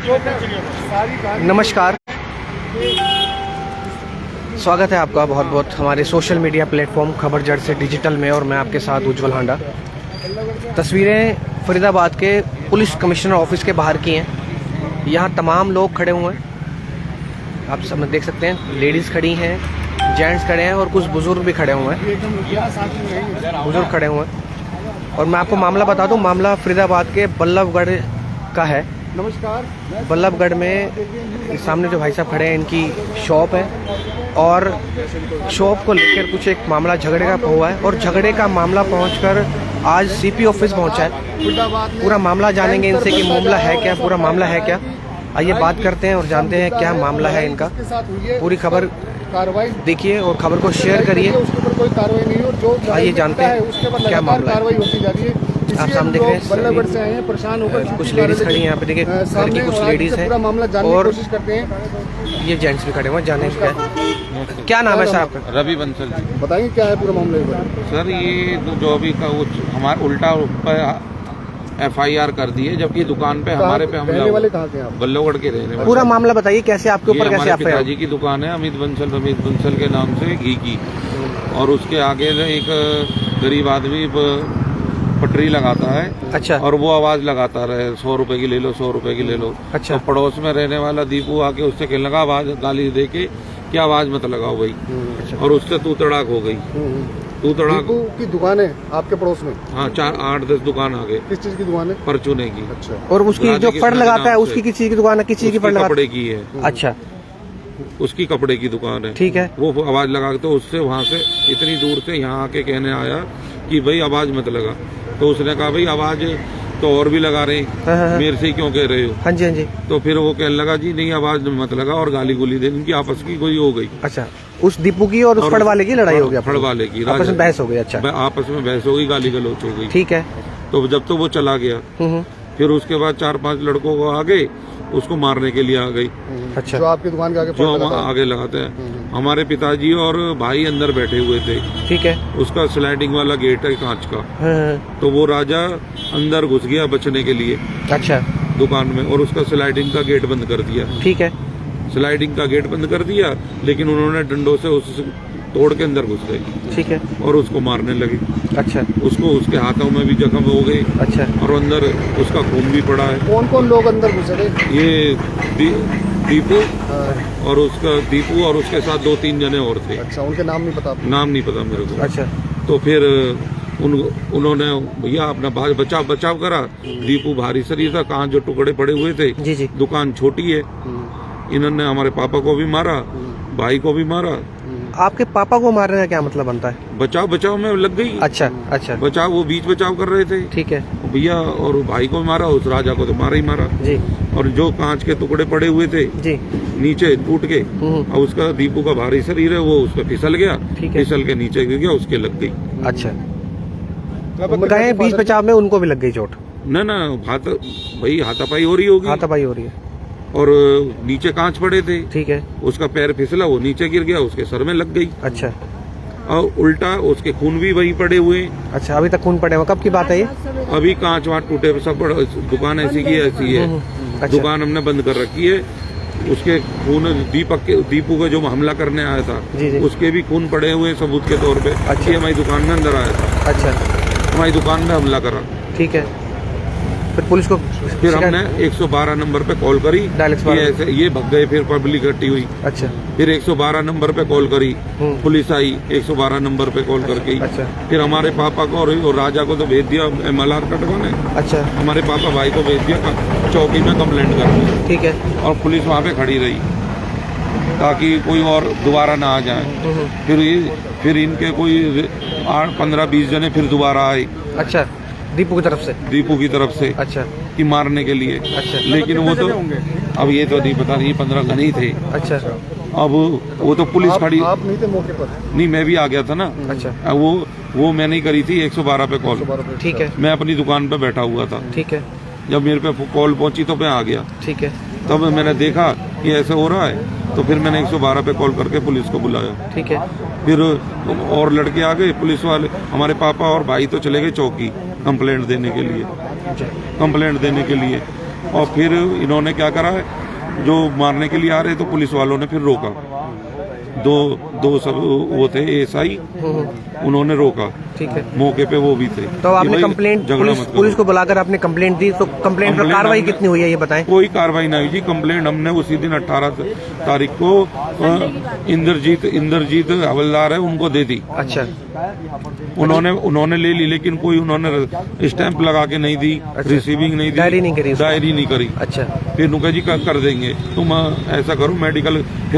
नमस्कार, स्वागत है आपका बहुत बहुत हमारे सोशल मीडिया प्लेटफॉर्म खबर जड़ से डिजिटल में, और मैं आपके साथ उज्जवल हांडा। तस्वीरें फरीदाबाद के पुलिस कमिश्नर ऑफिस के बाहर की हैं। यहाँ तमाम लोग खड़े हुए हैं, आप सब देख सकते हैं। लेडीज़ खड़ी हैं, जेंट्स खड़े हैं और कुछ बुजुर्ग भी खड़े हुए हैं। बुजुर्ग खड़े हुए हैं और मैं आपको मामला बता दूं, मामला फरीदाबाद के बल्लभगढ़ का है। नमस्कार। बल्लभगढ़ में सामने जो भाई साहब खड़े हैं, इनकी शॉप है और शॉप को लेकर कुछ एक मामला झगड़े का हुआ है और झगड़े का मामला पहुंचकर आज सीपी ऑफिस पहुंचा है। पूरा मामला जानेंगे इनसे कि मामला है क्या, पूरा मामला है क्या। आइए बात करते हैं और जानते हैं क्या मामला है इनका। पूरी खबर कार्रवाई देखिए और खबर को शेयर करिए। उसके ऊपर कोई कार्रवाई नहीं, और जो आइए जानते हैं उसके ऊपर क्या मामला है। कार्रवाई होती जा रही है। आप सामने देख रहे हैं बल्लभगढ़ से आए हैं, परेशान होकर कुछ लेडीज खड़ी हैं यहाँ पे, देखिए घर की कुछ लेडीज हैं पूरा मामला जानने की और कोशिश करते हैं। ये जेंट्स भी खड़े हुए हैं। जाने क्या नाम है सर आपका? रवि बंसल जी। बताइए क्या है पूरा मामला। सर ये जो अभी का वो हमारा उल्टा FIR कर दी है, जबकि दुकान पे हमारे पे हमला वाले कहाँ के आप? बल्लभगढ़ के रहने वाले। पूरा मामला बताइए, कैसे आपके ऊपर कैसे आप पिताजी की दुकान है रमीत बंसल के नाम से घी की, और उसके आगे एक गरीब आदमी पटरी लगाता है। अच्छा। और वो आवाज लगाता रहे 100 रुपए की ले लो, 100 रुपए की ले लो। अच्छा। तो पड़ोस में रहने वाला दीपू आके उससे कहने लगा, आवाज गाली दे के क्या आवाज मत लगाओ भाई। अच्छा। और उससे तू तड़ाक हो गई। तू तड़ाक दीपू की दुकान है आपके पड़ोस में? हाँ, 4-8-10 दुकान आगे। किस चीज की दुकान है? परचूने की। अच्छा। और उसकी जो फड़ लगाता है उसकी किस चीज की दुकान है? किस चीज की फड़ लगाता है? कपड़े की है। अच्छा, उसकी कपड़े की दुकान है। ठीक है। वो आवाज लगा के, तो उससे वहाँ से इतनी दूर से यहाँ आके कहने आया कि भाई आवाज मत लगा। तो उसने कहा भाई आवाज तो और भी लगा रहे हैं, मेरे से ही क्यों कह रहे हो? हाँ जी, हाँ जी। तो फिर वो कहने लगा जी नहीं आवाज मत लगा, और गाली गुली दे, इनकी आपस की कोई हो गई। अच्छा, उस दीपू की और उस फड़ वाले की लड़ाई हो गई? फड़ वाले की आपस में बहस हो गई? अच्छा, आपस में बहस हो गई, गाली गलौच हो गई। ठीक है। तो जब तो वो चला गया, फिर उसके बाद 4-5 लड़कों को आगे उसको मारने के लिए आ गई। अच्छा। जो आपकी दुकान के आगे जो हम आगे लगाते हैं, हमारे पिताजी और भाई अंदर बैठे हुए थे। ठीक है। उसका स्लाइडिंग वाला गेट है कांच का। तो वो राजा अंदर घुस गया बचने के लिए। अच्छा। दुकान में, और उसका स्लाइडिंग का गेट बंद कर दिया। ठीक है। स्लाइडिंग का गेट बंद कर दिया, लेकिन उन्होंने डंडों से उस तोड़ के अंदर घुस गए। ठीक है। और उसको मारने लगे। अच्छा। उसको उसके हाथों में भी जख्म हो गए। अच्छा। और अंदर उसका खून भी पड़ा है। कौन कौन लोग अंदर घुसे थे? ये दीपू और उसका दीपू और उसके साथ 2-3 जने और थे। अच्छा, उनके नाम नहीं पता? नाम नहीं पता मेरे को। अच्छा। तो फिर उन्होंने भैया अपना बचाव करा। दीपू भारी शरीर था, कांच जो टुकड़े पड़े हुए थे। जी जी। दुकान छोटी है। इन्होंने हमारे पापा को भी मारा, भाई को भी मारा। आपके पापा को मारने का क्या मतलब बनता है? बचाव में लग गई। अच्छा अच्छा। बचाव, वो बीच बचाव कर रहे थे। ठीक है। भैया और भाई को भी मारा, उस राजा को तो मारा ही मारा जी। और जो कांच के टुकड़े पड़े हुए थे जी नीचे टूट के, और उसका दीपू का भारी शरीर है, वो उसका फिसल गया। फिसल के नीचे गिर गया, उसके लग गई। अच्छा। कहे बीच बचाव में उनको भी लग गई चोट? ना भाई हाथापाई हो रही होगी। हाथापाई हो रही है। और नीचे कांच पड़े थे। ठीक है। उसका पैर फिसला, वो नीचे गिर गया, उसके सर में लग गई। अच्छा। और उल्टा उसके खून भी वहीं पड़े हुए। अच्छा, अभी तक खून पड़े हुए? कब की बात है ये? अभी कांच वाट टूटे सब। दुकान ऐसी की ऐसी है। अच्छा। दुकान हमने बंद कर रखी है। उसके खून दीपू का जो हमला करने आया था, जी जी। उसके भी खून पड़े हुए सबूत के तौर पे। अच्छा। हमारी दुकान में अंदर आया था। अच्छा। हमारी दुकान में हमला करा। ठीक है। फिर पुलिस को फिर हमने 112 नंबर पे कॉल करी। ऐसे ये भग गए, फिर पब्लिक इकट्ठी हुई। अच्छा। फिर 112 नंबर पे कॉल करी, पुलिस आई। 112 नंबर पे कॉल करके अच्छा। फिर हमारे पापा को और राजा को तो भेज दिया MLR कटवाने। अच्छा। हमारे पापा भाई को भेज दिया चौकी में कंप्लेंट करने। ठीक है। और पुलिस वहाँ पे खड़ी रही ताकि कोई और दोबारा ना आ जाए। फिर इनके कोई 15-20 जने फिर दोबारा आए। अच्छा, दीपू की तरफ से? दीपू की तरफ से। अच्छा। कि मारने के लिए। अच्छा। लेकिन वो तो अब ये तो नहीं पता, नहीं 15 घने ही थे। अच्छा। अब वो तो पुलिस खड़ी। आप नहीं थे मौके पर? नहीं, मैं भी आ गया था ना। अच्छा। वो मैंने ही करी थी 112 पे कॉल। ठीक है। मैं अपनी दुकान पे बैठा हुआ था। ठीक है। जब मेरे पे कॉल पहुंची तो मैं आ गया। ठीक है। तब मैंने देखा कि ऐसे हो रहा है, तो फिर मैंने 112 पे कॉल करके पुलिस को बुलाया। ठीक है। फिर और लड़के आ गए पुलिस वाले। हमारे पापा और भाई तो चले गए चौकी कंप्लेंट देने के लिए। और फिर इन्होंने क्या करा है, जो मारने के लिए आ रहे तो पुलिस वालों ने फिर रोका। दो सब वो थे एएसआई, उन्होंने रोका। ठीक है। मौके पे वो भी थे। तो आपने कंप्लेंट पुलिस को बुलाकर आपने कंप्लेंट दी, तो कंप्लेंट पर कार्रवाई कितनी हुई है ये बताएं? कोई कार्रवाई नहीं हुई जी। कंप्लेंट हमने उसी दिन 18 तारीख को इंद्रजीत हवलदार है उनको दे दी। अच्छा। उन्होंने ले ली, लेकिन कोई उन्होंने स्टैंप लगा के नहीं दी। अच्छा। रिसीविंग नहीं दी, डायरी नहीं करी। अच्छा। फिर नुका जी कर देंगे, तुम ऐसा करो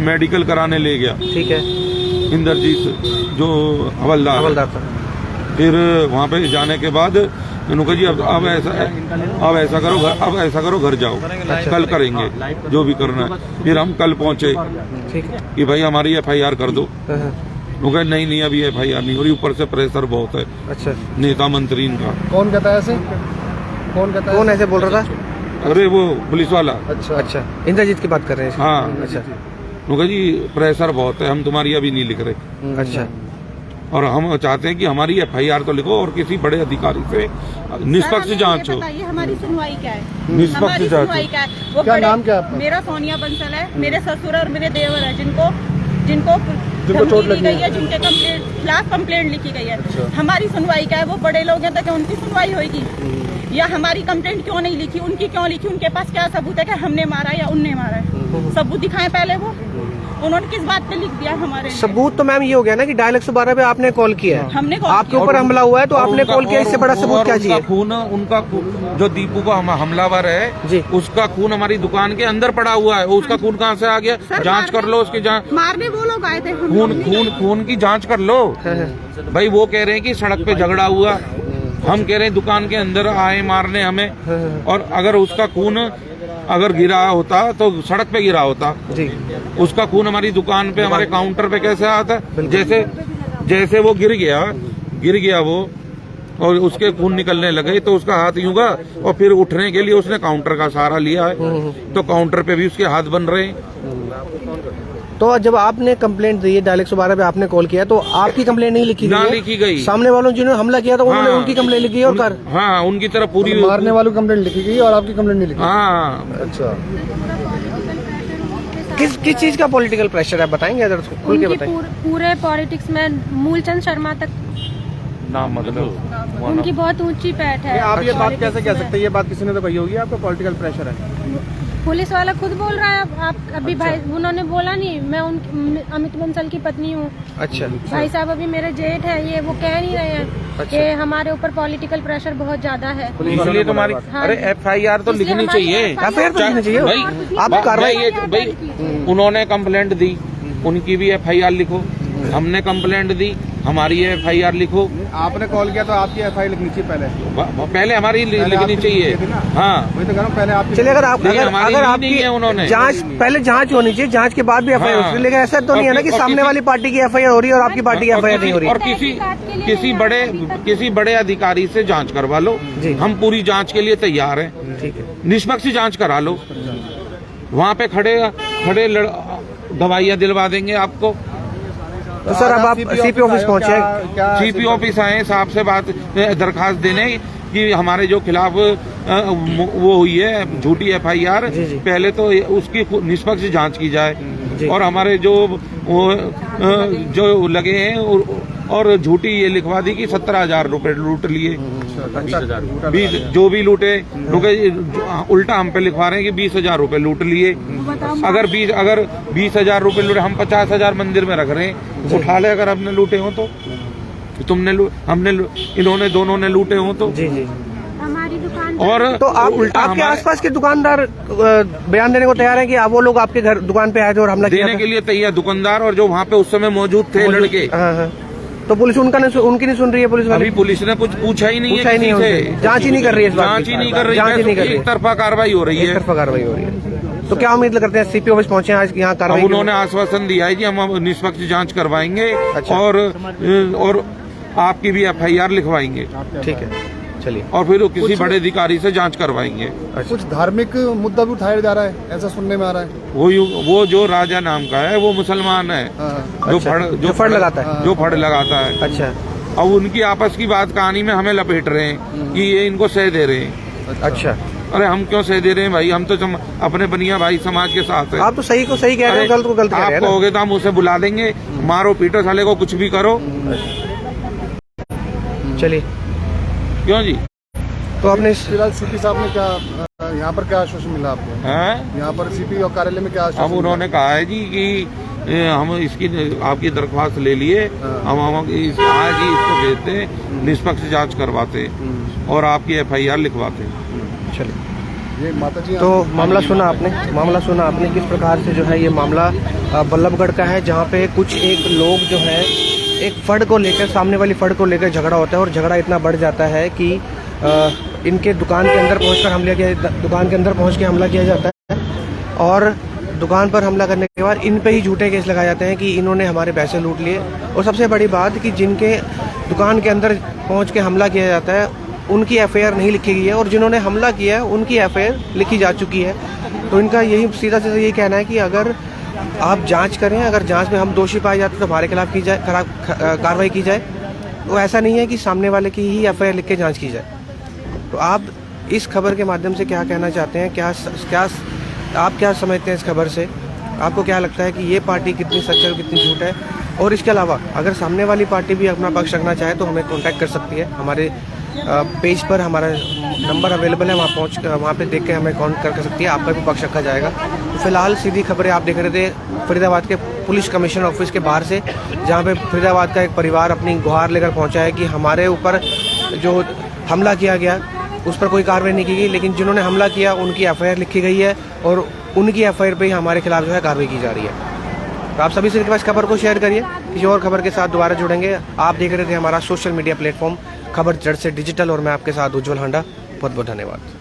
मेडिकल कराने ले गया। ठीक है। इंद्रजीत जो हवलदार था। फिर वहाँ पे जाने के बाद उन्होंने जी अब ऐसा करो घर जाओ। अच्छा। कल करेंगे जो भी करना है। फिर हम कल पहुँचे कि भाई हमारी FIR कर दो। उनका नहीं अभी FIR नहीं हो रही, ऊपर से प्रेशर बहुत है। अच्छा। नेता मंत्री का। कौन कहता है ऐसे? कौन ऐसे बोल रहा था? अरे वो पुलिस वाला। अच्छा। इंद्रजीत की बात कर रहे हैं? हाँ। अच्छा। उनका जी प्रेशर बहुत है, हम तुम्हारी अभी नहीं लिख रहे। अच्छा। और हम चाहते हैं कि हमारी FIR तो लिखो और किसी बड़े अधिकारी से निष्पक्ष जांच हो। हमारी सुनवाई क्या है? निष्पक्ष जांच। वो क्या नाम क्या है? मेरा सोनिया बंसल है। मेरे ससुर और मेरे देवर है जिनको चोट लगी गई है, जिनके खिलाफ कंप्लेंट लिखी गई है। अच्छा। हमारी सुनवाई क्या है? वो बड़े लोग हैं तो क्या उनकी सुनवाई होगी? या हमारी कंप्लेंट क्यों नहीं लिखी? उनकी क्यों लिखी? उनके पास क्या सबूत है कि हमने मारा या उनने मारा है? सबूत दिखाएं पहले। वो उन्होंने किस बात पे लिख दिया हमारे सबूत? तो मैम ये हो गया ना कि डायल 112 पे आपने कॉल किया है, हमने आपके ऊपर हमला हुआ है तो आपने कॉल किया, इससे बड़ा सबूत क्या चाहिए? उनका जो दीपू का हमलावर है जी, उसका खून हमारी दुकान के अंदर पड़ा हुआ है। उसका खून कहाँ से आ गया? जांच कर लो उसकी। मारने वो लोग आए थे। खून की जांच कर लो भाई। वो कह रहे हैं कि सड़क पे झगड़ा हुआ, हम कह रहे हैं दुकान के अंदर आए मारने हमें। और अगर उसका खून अगर गिरा होता तो सड़क पे गिरा होता जी। उसका खून हमारी दुकान पे, हमारे काउंटर पे कैसे आता? जैसे वो गिर गया वो, और उसके खून निकलने लगे तो उसका हाथ यूंगा, और फिर उठने के लिए उसने काउंटर का सहारा लिया है, तो काउंटर पे भी उसके हाथ बन रहे हैं। तो जब आपने कंप्लेंट दी है, डायल 112 पे आपने कॉल किया, तो आपकी कंप्लेंट नहीं लिखी गई? सामने वालों जिन्होंने हमला किया था उन्होंने उनकी कंप्लेंट लिखी और हाँ, उनकी तरफ पूरी मारने वालों की कंप्लेंट लिखी गई और आपकी कंप्लेंट नहीं लिखी? हाँ। अच्छा। किस चीज का पॉलिटिकल प्रेशर है, बताएंगे अगर खुल के बताएंगे? पूरे पॉलिटिक्स में मूलचंद शर्मा तक नाम मतलब उनकी बहुत ऊंची पैठ है। आप ये बात कैसे कह सकते हैं? ये बात किसी ने तो कही होगी आपका पॉलिटिकल प्रेशर है। पुलिस वाला खुद बोल रहा है। आप अभी भाई उन्होंने बोला नहीं, मैं अमित बंसल की पत्नी हूँ। अच्छा। भाई साहब अभी मेरे जेठ है, ये वो कह नहीं रहे हैं कि हमारे ऊपर पॉलिटिकल प्रेशर बहुत ज्यादा है। इसलिए तुम्हारी अरे FIR तो लिखनी चाहिए। FIR तो लिखनी चाहिए भाई। आप कार्रवाई भाई उन्होंने कंप्लेंट दी, उनकी भी FIR लिखो। हमने कंप्लेंट दी, हमारी FIR लिखो। आपने कॉल किया तो आपकी FIR लिखनी चाहिए पहले हमारी लिखनी चाहिए। हाँ, वही तो कह रहा हूं, पहले आपकी। चलिए, अगर आपकी उन्होंने जांच पहले जांच होनी चाहिए, जांच के बाद भी FIR होती है। लेकिन ऐसा तो नहीं है ना कि सामने वाली पार्टी की FIR हो रही है और आपकी पार्टी की FIR नहीं हो रही। और किसी बड़े अधिकारी से जांच करवा लो। हम पूरी जांच के लिए तैयार हैं। ठीक है, निष्पक्ष जांच करा लो। वहाँ पे खड़े दवाइयाँ दिलवा देंगे आपको। तो सर अब आप CP ऑफिस पहुंचे? CP ऑफिस आए, साहब से बात दरखास्त देने कि हमारे जो खिलाफ वो हुई है झूठी FIR, पहले तो उसकी निष्पक्ष जांच की जाए। और हमारे जो लगे हैं और झूठी ये लिखवा दी कि 17,000 रुपए लूट लिए। 20 जो भी लूटे, उल्टा हम पे लिखवा रहे हैं कि 20,000 रुपए लूट लिए। अगर 20,000 रुपए लूटे, हम 50,000 मंदिर में रख रहे हैं। उठा ले अगर हमने लूटे हो तो, इन्होंने दोनों ने लूटे हो तो। जी। हमारी दुकान और तो आपके आसपास के दुकानदार बयान देने को तैयार है कि आप वो लोग आपके घर दुकान पे आए थे और हमला देने के लिए तैयार, दुकान और जो वहाँ पे उस समय मौजूद थे लड़के। तो पुलिस उनकी नहीं सुन रही है? पुलिस वाली? अभी पुलिस ने कुछ पूछा ही नहीं है, जांच ही नहीं कर रही है, जांच ही नहीं कर रही है। एक तरफा कार्रवाई हो रही है। तो क्या उम्मीद करते हैं? CP ऑफिस पहुंचे आज यहाँ कार्रवाई? उन्होंने आश्वासन दिया है कि हम निष्पक्ष जांच करवाएंगे। अच्छा। और आपकी भी FIR लिखवाएंगे। ठीक है, चलिए। और फिर किसी बड़े अधिकारी से जांच करवाएंगे। कुछ धार्मिक मुद्दा भी उठाया जा रहा है, ऐसा सुनने में आ रहा है। वो जो राजा नाम का है वो मुसलमान है। जो फड़ लगाता है। अच्छा। अब उनकी आपस की बात कहानी में हमें लपेट रहे हैं कि ये इनको सह दे रहे हैं। अच्छा। अरे हम क्यों सह दे रहे हैं भाई, हम तो अपने बनिया भाई समाज के साथ है। आप तो सही को सही कह रहे हो, गलत को गलत कह रहे हैं आप ना। कहोगे तो हम उसे बुला देंगे, मारो पीटो साले को, कुछ भी करो। चलिए, क्यों जी? तो आपने फिलहाल सीपी साहब ने क्या यहाँ पर क्या आश्वासन मिला आपको? हैं? यहाँ पर सीपी और कार्यालय में क्या आश्वासन? अब उन्होंने कहा है जी कि हम इसकी आपकी दरख्वास्त ले लिए, हम आज ही इसको भेजते, निष्पक्ष जांच करवाते और आपकी FIR लिखवाते। चलिए, ये माता जी तो मामला सुना आपने किस प्रकार से जो है ये मामला बल्लभगढ़ का है, जहाँ पे कुछ एक लोग जो है एक फड़ को लेकर, सामने वाली फड़ को लेकर झगड़ा होता है और झगड़ा इतना बढ़ जाता है कि इनके दुकान के अंदर पहुंच के हमला किया जाता है और दुकान पर हमला करने के बाद इन पे ही झूठे केस लगाए जाते हैं कि इन्होंने हमारे पैसे लूट लिए। और सबसे बड़ी बात कि जिनके दुकान के अंदर पहुंच के हमला किया जाता है उनकी FIR नहीं लिखी गई है और जिन्होंने हमला किया है उनकी FIR लिखी जा चुकी है। तो इनका यही सीधा यही कहना है कि अगर आप जांच करें, अगर जांच में हम दोषी पाए जाते तो हमारे खिलाफ की जाए, कार्रवाई की जाए। तो ऐसा नहीं है कि सामने वाले की ही FIR लिख के जाँच की जाए। तो आप इस खबर के माध्यम से क्या कहना चाहते हैं, आप क्या समझते हैं इस खबर से? आपको क्या लगता है कि ये पार्टी कितनी सच है और कितनी झूठ है? और इसके अलावा अगर सामने वाली पार्टी भी अपना पक्ष रखना चाहे तो हमें कांटेक्ट कर सकती है। हमारे पेज पर हमारा नंबर अवेलेबल है, वहाँ पे देख के हमें कांटेक्ट कर सकती है, आपका भी पक्ष रखा जाएगा। तो फिलहाल सीधी खबरें आप देख रहे थे फरीदाबाद के पुलिस कमिश्नर ऑफिस के बाहर से, जहाँ पे फरीदाबाद का एक परिवार अपनी गुहार लेकर पहुँचा है कि हमारे ऊपर जो हमला किया गया उस पर कोई कार्रवाई नहीं की गई, लेकिन जिन्होंने हमला किया उनकी FIR लिखी गई है और उनकी FIR पे ही हमारे खिलाफ जो है कार्रवाई की जा रही है। तो आप सभी से रिक्वेस्ट, खबर को शेयर करिए। किसी और खबर के साथ दोबारा जुड़ेंगे। आप देख रहे थे हमारा सोशल मीडिया प्लेटफॉर्म खबर जड़ से डिजिटल और मैं आपके साथ उज्जवल हांडा। बहुत बहुत धन्यवाद।